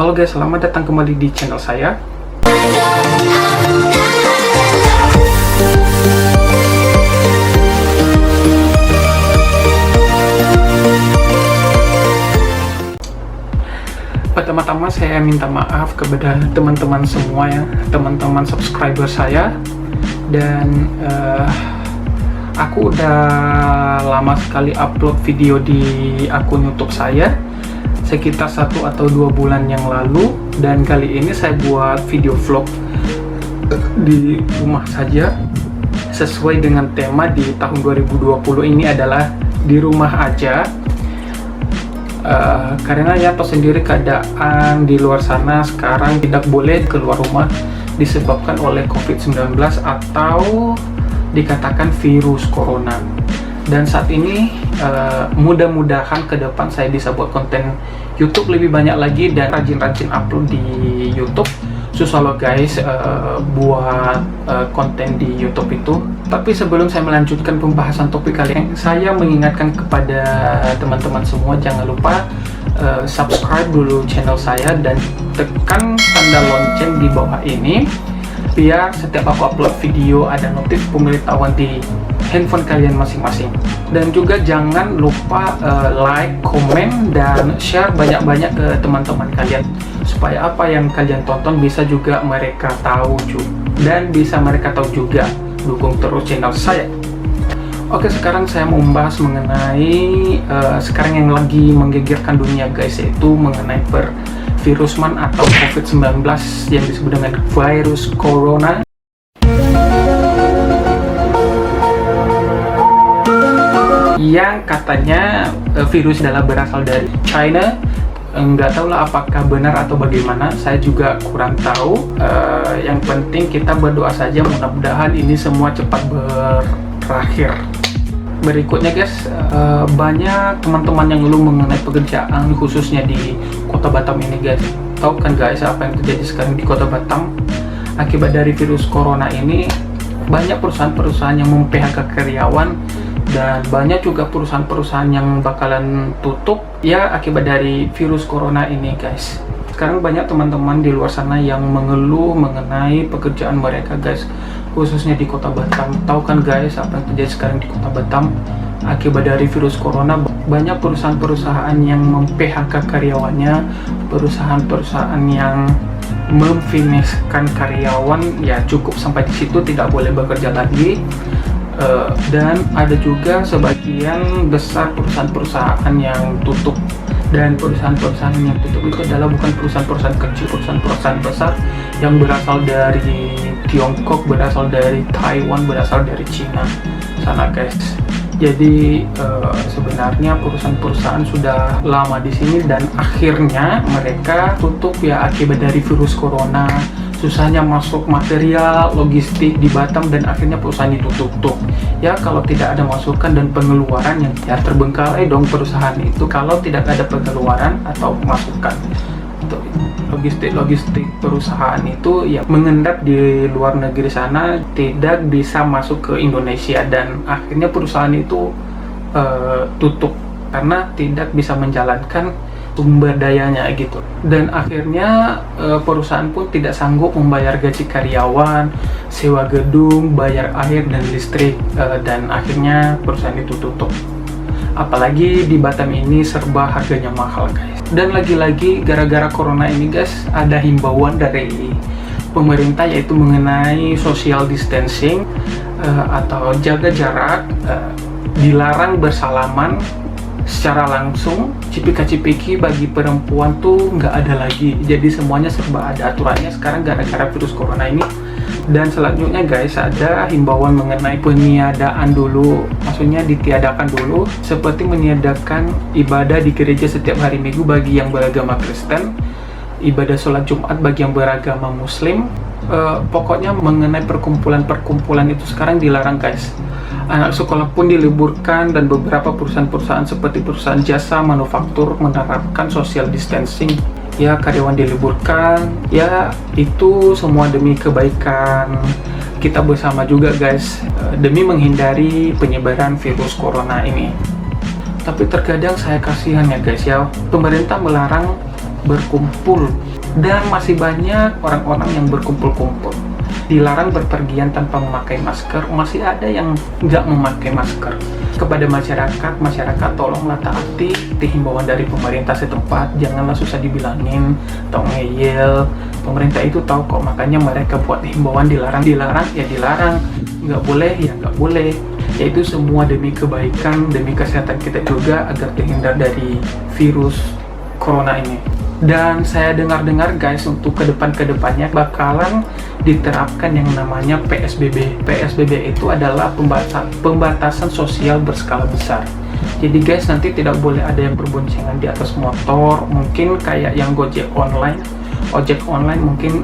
Halo guys, selamat datang kembali di channel saya. Pertama-tama saya minta maaf kepada teman-teman semua ya, teman-teman subscriber saya. Dan aku udah lama sekali upload video di akun YouTube saya, sekitar 1 atau 2 bulan yang lalu. Dan kali ini saya buat video vlog di rumah saja, sesuai dengan tema di tahun 2020 ini adalah di rumah aja. Karena ya tahu sendiri keadaan di luar sana sekarang tidak boleh keluar rumah disebabkan oleh COVID-19 atau dikatakan virus corona. Dan saat ini mudah-mudahan ke depan saya bisa buat konten YouTube lebih banyak lagi dan rajin-rajin upload di YouTube. Susah loh guys buat konten di YouTube itu. Tapi sebelum saya melanjutkan pembahasan topik kali ini, saya mengingatkan kepada teman-teman semua, jangan lupa subscribe dulu channel saya dan tekan tanda lonceng di bawah ini biar setiap aku upload video ada notif pemberitahuan di handphone kalian masing-masing. Dan juga jangan lupa like, komen, dan share banyak-banyak ke teman-teman kalian supaya apa yang kalian tonton bisa juga mereka tahu dan bisa mereka tahu juga. Dukung terus channel saya. Oke, sekarang saya mau membahas mengenai sekarang yang lagi menggegerkan dunia guys, yaitu mengenai virusman atau COVID-19 yang disebut dengan virus corona. Yang katanya virus adalah berasal dari China. Nggak tahu lah apakah benar atau bagaimana, saya juga kurang tahu. Yang penting kita berdoa saja, mudah-mudahan ini semua cepat berakhir. Berikutnya guys, banyak teman-teman yang ngeluh mengenai pekerjaan khususnya di kota Batam ini guys. Tahu kan guys apa yang terjadi sekarang di kota Batam akibat dari virus corona ini? Banyak perusahaan-perusahaan yang mem-PHK karyawan dan banyak juga perusahaan-perusahaan yang bakalan tutup ya akibat dari virus corona ini guys. Sekarang banyak teman-teman di luar sana yang mengeluh mengenai pekerjaan mereka guys, khususnya di kota Batam. Tahu kan guys apa yang terjadi sekarang di kota Batam akibat dari virus corona? Banyak perusahaan-perusahaan yang mem-PHK karyawannya, perusahaan-perusahaan yang memfinishkan karyawan ya cukup sampai di situ, tidak boleh bekerja lagi. Dan ada juga sebagian besar perusahaan-perusahaan yang tutup, dan perusahaan-perusahaan yang tutup itu adalah bukan perusahaan-perusahaan kecil, perusahaan-perusahaan besar yang berasal dari Tiongkok, berasal dari Taiwan, berasal dari Cina sana guys. Jadi sebenarnya perusahaan-perusahaan sudah lama di sini dan akhirnya mereka tutup ya akibat dari virus corona. Susahnya masuk material, logistik di Batam, dan akhirnya perusahaan itu tutup. Ya kalau tidak ada masukan dan pengeluaran yang ya terbengkalai dong perusahaan itu kalau tidak ada pengeluaran atau masukan. Untuk logistik perusahaan itu ya mengendap di luar negeri sana, tidak bisa masuk ke Indonesia, dan akhirnya perusahaan itu tutup karena tidak bisa menjalankan sumber dayanya gitu. Dan akhirnya perusahaan pun tidak sanggup membayar gaji karyawan, sewa gedung, bayar air dan listrik, dan akhirnya perusahaan itu tutup. Apalagi di Batam ini serba harganya mahal guys. Dan lagi-lagi gara-gara corona ini guys, ada himbauan dari pemerintah yaitu mengenai social distancing atau jaga jarak, dilarang bersalaman secara langsung, cipika-cipiki bagi perempuan tuh nggak ada lagi. Jadi semuanya serba ada aturannya sekarang gara-gara virus corona ini. Dan selanjutnya guys, ada himbauan mengenai peniadaan dulu, maksudnya ditiadakan dulu, seperti meniadakan ibadah di gereja setiap hari Minggu bagi yang beragama Kristen, ibadah sholat Jumat bagi yang beragama Muslim. Pokoknya mengenai perkumpulan-perkumpulan itu sekarang dilarang guys. Anak sekolah pun diliburkan, dan beberapa perusahaan-perusahaan seperti perusahaan jasa manufaktur menerapkan social distancing. Ya karyawan diliburkan, ya itu semua demi kebaikan kita bersama juga guys, demi menghindari penyebaran virus corona ini. Tapi terkadang saya kasihan ya guys ya, pemerintah melarang berkumpul, dan masih banyak orang-orang yang berkumpul-kumpul. Dilarang berpergian tanpa memakai masker, masih ada yang nggak memakai masker. Kepada masyarakat tolonglah taati himbauan dari pemerintah setempat, janganlah susah dibilangin atau ngeyel. Pemerintah itu tahu kok, makanya mereka buat himbauan dilarang ya dilarang, nggak boleh ya nggak boleh. Yaitu semua demi kebaikan, demi kesehatan kita juga, agar terhindar dari virus corona ini. Dan saya dengar-dengar guys, untuk kedepannya bakalan diterapkan yang namanya PSBB. PSBB itu adalah pembatasan sosial berskala besar. Jadi guys, nanti tidak boleh ada yang berboncengan di atas motor, mungkin kayak yang ojek online mungkin,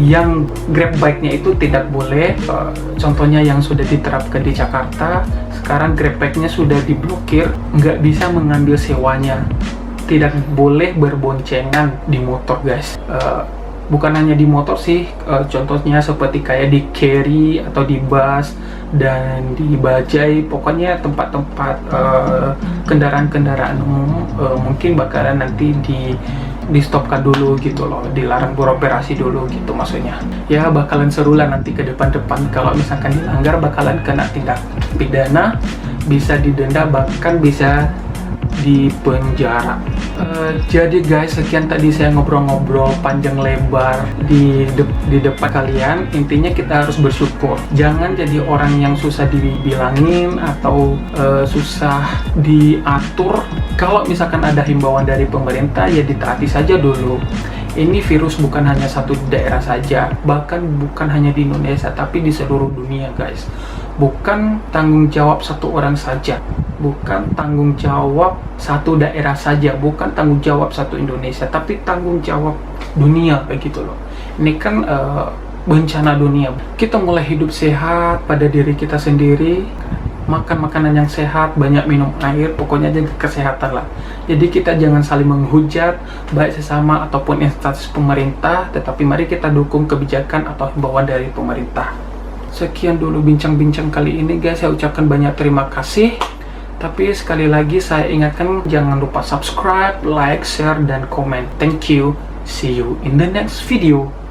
yang Grab bike-nya itu tidak boleh. Contohnya yang sudah diterapkan di Jakarta, sekarang Grab bike-nya sudah diblokir, nggak bisa mengambil sewanya. Tidak boleh berboncengan di motor guys. Bukan hanya di motor sih, contohnya seperti kayak di carry atau di bus dan di bajai, pokoknya tempat-tempat kendaraan-kendaraan umum mungkin bakalan nanti di stopkan dulu gitu loh, dilarang beroperasi dulu gitu maksudnya. Ya bakalan seru lah nanti ke depan-depan, kalau misalkan dilanggar bakalan kena tindak pidana, bisa didenda, bahkan bisa di penjara. Jadi guys, sekian tadi saya ngobrol-ngobrol panjang lebar di depan kalian. Intinya kita harus bersyukur, jangan jadi orang yang susah dibilangin atau susah diatur. Kalau misalkan ada himbauan dari pemerintah, ya ditaati saja dulu. Ini virus bukan hanya satu daerah saja, bahkan bukan hanya di Indonesia, tapi di seluruh dunia guys. Bukan tanggung jawab satu orang saja, bukan tanggung jawab satu daerah saja, bukan tanggung jawab satu Indonesia, tapi tanggung jawab dunia, begitu loh. Ini kan bencana dunia. Kita mulai hidup sehat pada diri kita sendiri, makan makanan yang sehat, banyak minum air, pokoknya jaga kesehatan lah. Jadi kita jangan saling menghujat baik sesama ataupun instansi pemerintah, tetapi mari kita dukung kebijakan atau himbauan dari pemerintah. Sekian dulu bincang-bincang kali ini guys, saya ucapkan banyak terima kasih. Tapi sekali lagi saya ingatkan, jangan lupa subscribe, like, share, dan komen. Thank you. See you in the next video.